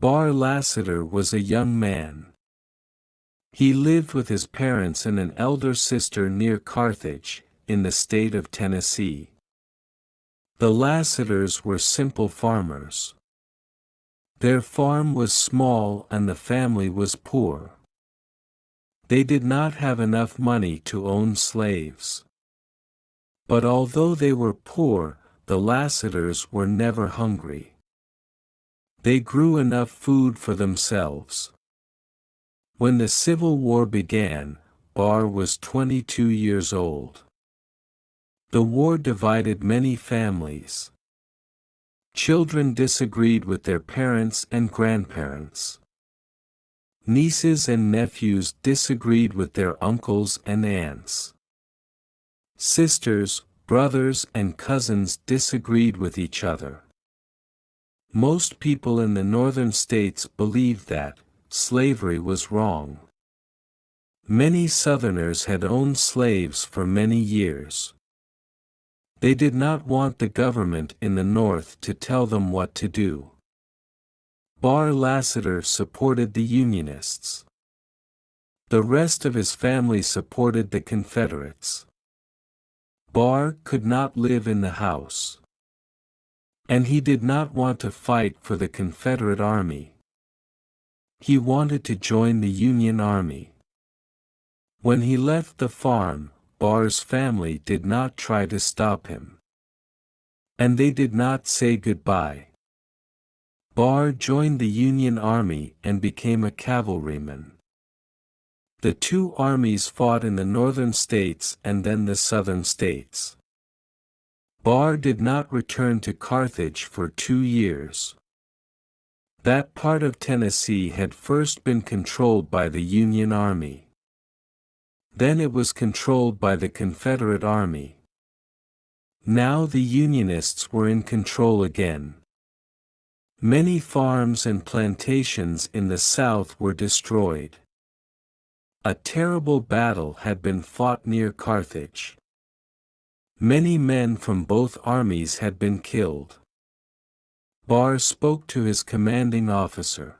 Bar Lassiter was a young man. He lived with his parents and an elder sister near Carthage, in the state of Tennessee. The Lassiters were simple farmers. Their farm was small and the family was poor. They did not have enough money to own slaves. But although they were poor, the Lassiters were never hungry. They grew enough food for themselves. When the Civil War began, Bar was 22 years old. The war divided many families. Children disagreed with their parents and grandparents. Nieces and nephews disagreed with their uncles and aunts. Sisters, brothers and cousins disagreed with each other. Most people in the northern states believed that slavery was wrong. Many Southerners had owned slaves for many years. They did not want the government in the North to tell them what to do. Bar Lassiter supported the Unionists. The rest of his family supported the Confederates. Bar could not live in the house. And he did not want to fight for the Confederate Army. He wanted to join the Union Army. When he left the farm, Bar's family did not try to stop him. And they did not say goodbye. Bar joined the Union Army and became a cavalryman. The two armies fought in the northern states and then the southern states. Bar did not return to Carthage for 2 years. That part of Tennessee had first been controlled by the Union Army. Then it was controlled by the Confederate Army. Now the Unionists were in control again. Many farms and plantations in the South were destroyed. A terrible battle had been fought near Carthage. Many men from both armies had been killed. Bar spoke to his commanding officer.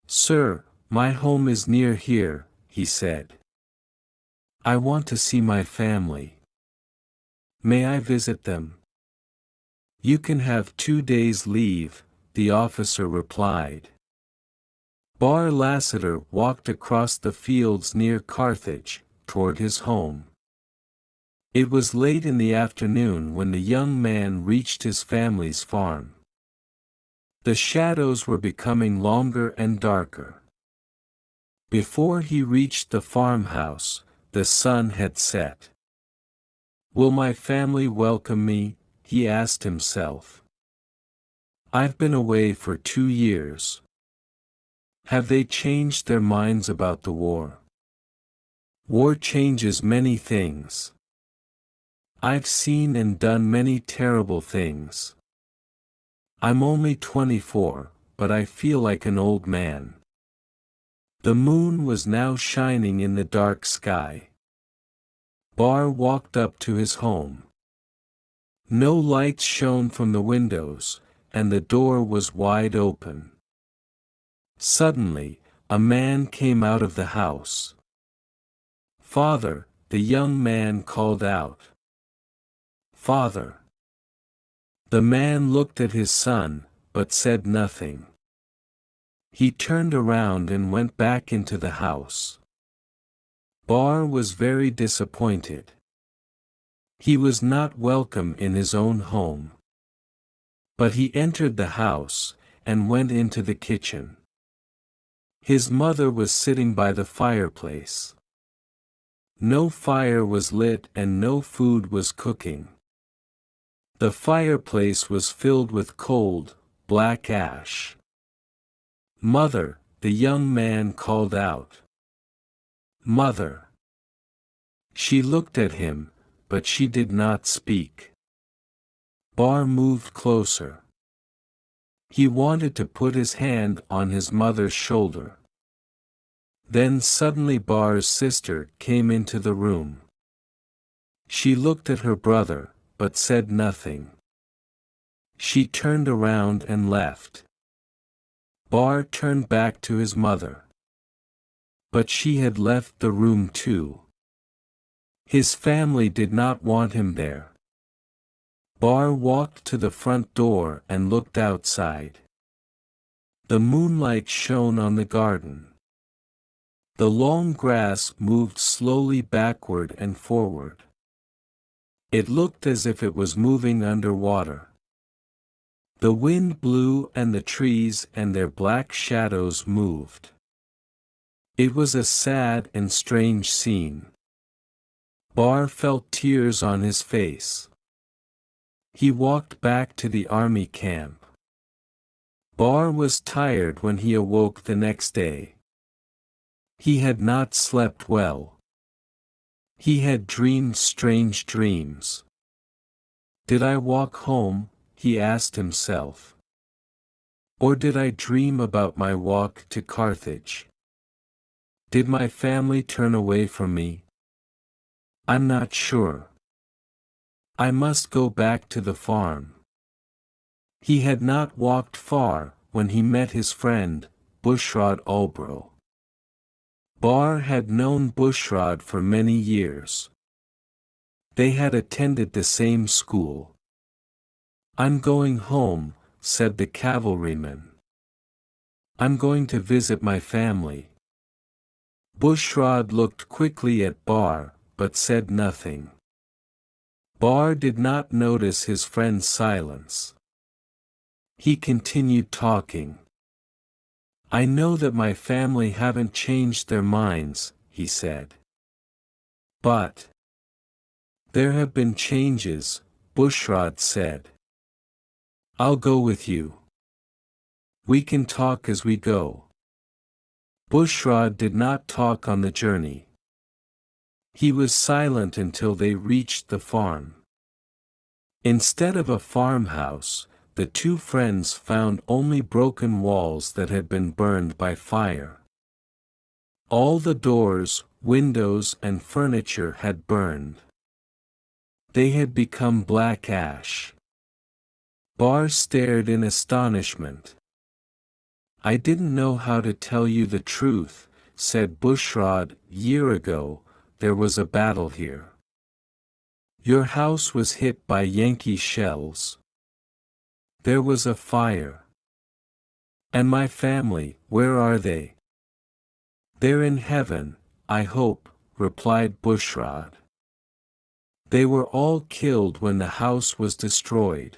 "Sir, my home is near here," he said. "I want to see my family. May I visit them?" "You can have 2 days' leave," the officer replied. Bar Lassiter walked across the fields near Carthage, toward his home. It was late in the afternoon when the young man reached his family's farm. The shadows were becoming longer and darker. Before he reached the farmhouse, the sun had set. "Will my family welcome me?" he asked himself. "I've been away for 2 years. Have they changed their minds about the war? War changes many things. I've seen and done many terrible things. I'm only 24, but I feel like an old man." The moon was now shining in the dark sky. Bar walked up to his home. No lights shone from the windows, and the door was wide open. Suddenly, a man came out of the house. "Father," the young man called out. "Father." The man looked at his son, but said nothing. He turned around and went back into the house. Bar was very disappointed. He was not welcome in his own home. But he entered the house, and went into the kitchen. His mother was sitting by the fireplace. No fire was lit and no food was cooking. The fireplace was filled with cold, black ash. "Mother," the young man called out. "Mother." She looked at him, but she did not speak. Bar moved closer. He wanted to put his hand on his mother's shoulder. Then suddenly Bar's sister came into the room. She looked at her brother, but said nothing. She turned around and left. Bar turned back to his mother. But she had left the room too. His family did not want him there. Bar walked to the front door and looked outside. The moonlight shone on the garden. The long grass moved slowly backward and forward. It looked as if it was moving underwater. The wind blew and the trees and their black shadows moved. It was a sad and strange scene. Bar felt tears on his face. He walked back to the army camp. Bar was tired when he awoke the next day. He had not slept well. He had dreamed strange dreams. Did I walk home? He asked himself. Or did I dream about my walk to Carthage? Did my family turn away from me? I'm not sure. I must go back to the farm. He had not walked far when he met his friend, Bushrod Ulbro. Bar had known Bushrod for many years. They had attended the same school. I'm going home, said the cavalryman. I'm going to visit my family. Bushrod looked quickly at Bar, but said nothing. Bar did not notice his friend's silence. He continued talking. I know that my family haven't changed their minds, he said. But there have been changes, Bushrod said. I'll go with you. We can talk as we go. Bushrod did not talk on the journey. He was silent until they reached the farm. Instead of a farmhouse, the two friends found only broken walls that had been burned by fire. All the doors, windows and furniture had burned. They had become black ash. Bar stared in astonishment. I didn't know how to tell you the truth, said Bushrod. Year ago, there was a battle here. Your house was hit by Yankee shells. There was a fire. And my family, where are they? They're in heaven, I hope, replied Bushrod. They were all killed when the house was destroyed.